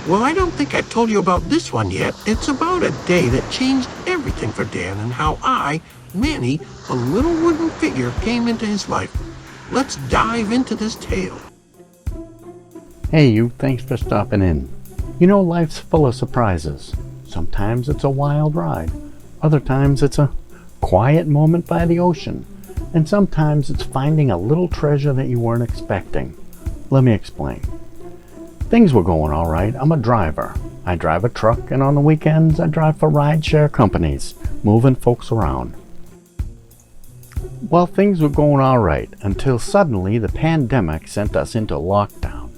Well, I don't think I've told you about this one yet. It's about a day that changed everything for Dan and how I, Manny, a little wooden figure, came into his life. Let's dive into this tale. Hey you, thanks for stopping in. You know, life's full of surprises. Sometimes it's a wild ride. Other times it's a quiet moment by the ocean. And sometimes it's finding a little treasure that you weren't expecting. Let me explain. Things were going all right. I'm a driver. I drive a truck, and on the weekends I drive for rideshare companies, moving folks around. Well, things were going all right until suddenly the pandemic sent us into lockdown.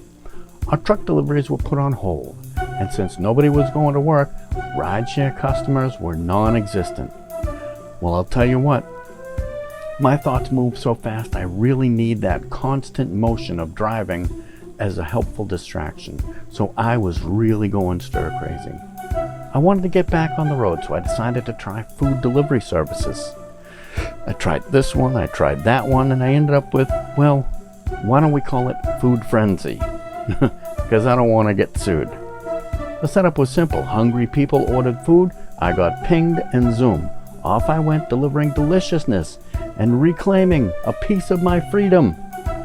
Our truck deliveries were put on hold, and since nobody was going to work, rideshare customers were non-existent. Well, I'll tell you what, my thoughts move so fast I really need that constant motion of driving as a helpful distraction, so I was really going stir crazy. I wanted to get back on the road, so I decided to try food delivery services. I tried this one, I tried that one, and I ended up with, well, why don't we call it Food Frenzy? Because I don't want to get sued. The setup was simple. Hungry people ordered food, I got pinged, and zoom. Off I went delivering deliciousness and reclaiming a piece of my freedom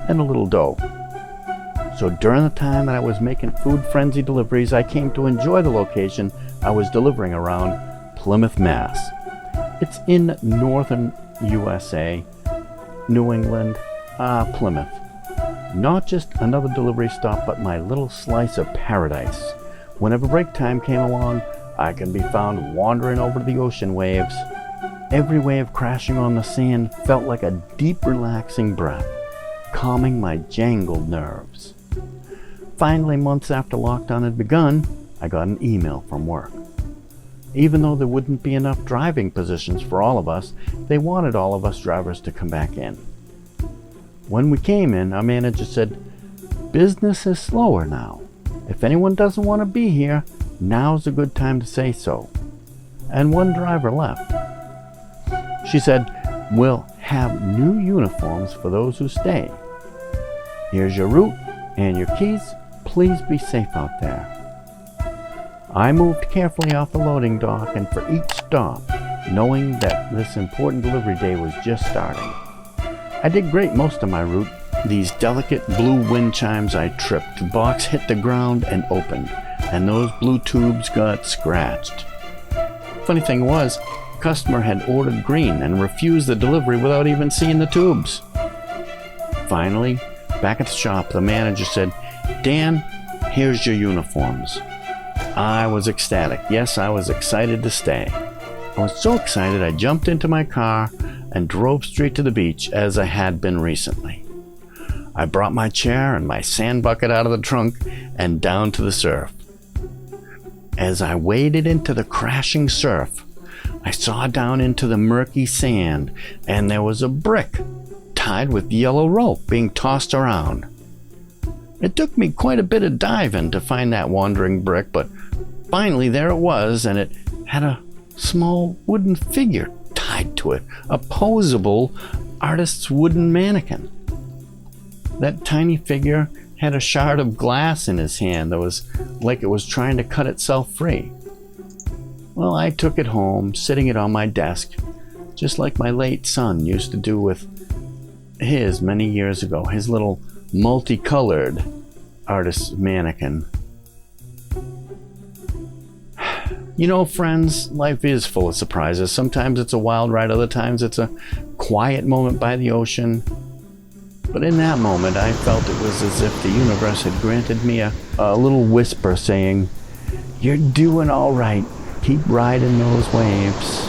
and a little dough. So during the time that I was making Food Frenzy deliveries, I came to enjoy the location I was delivering around Plymouth, Mass. It's in northern USA, New England, Plymouth. Not just another delivery stop, but my little slice of paradise. Whenever break time came along, I can be found wandering over the ocean waves. Every wave crashing on the sand felt like a deep, relaxing breath, calming my jangled nerves. Finally, months after lockdown had begun, I got an email from work. Even though there wouldn't be enough driving positions for all of us, they wanted all of us drivers to come back in. When we came in, our manager said, "Business is slower now. If anyone doesn't want to be here, now's a good time to say so." And one driver left. She said, "We'll have new uniforms for those who stay. Here's your route and your keys. Please be safe out there." I moved carefully off the loading dock, and for each stop, knowing that this important delivery day was just starting. I did great most of my route. These delicate blue wind chimes I tripped. The box hit the ground and opened, and those blue tubes got scratched. Funny thing was, the customer had ordered green and refused the delivery without even seeing the tubes. Finally, back at the shop, the manager said, "Dan, here's your uniforms." I was ecstatic. Yes, I was excited to stay. I was so excited I jumped into my car and drove straight to the beach as I had been recently. I brought my chair and my sand bucket out of the trunk and down to the surf. As I waded into the crashing surf, I saw down into the murky sand, and there was a brick tied with yellow rope being tossed around. It took me quite a bit of diving to find that wandering brick, but finally there it was, and it had a small wooden figure tied to it, a posable artist's wooden mannequin. That tiny figure had a shard of glass in his hand that was like it was trying to cut itself free. Well, I took it home, sitting it on my desk, just like my late son used to do with his many years ago, his little multicolored artist's mannequin. You know, friends, life is full of surprises. Sometimes it's a wild ride, other times it's a quiet moment by the ocean. But in that moment, I felt it was as if the universe had granted me a little whisper saying, "You're doing all right. Keep riding those waves."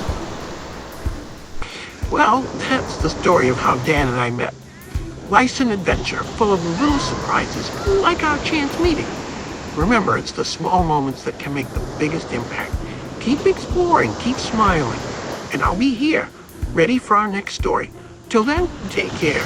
Well, that's the story of how Dan and I met. Life's an adventure full of little surprises, like our chance meeting. Remember, it's the small moments that can make the biggest impact. Keep exploring, keep smiling, and I'll be here, ready for our next story. Till then, take care.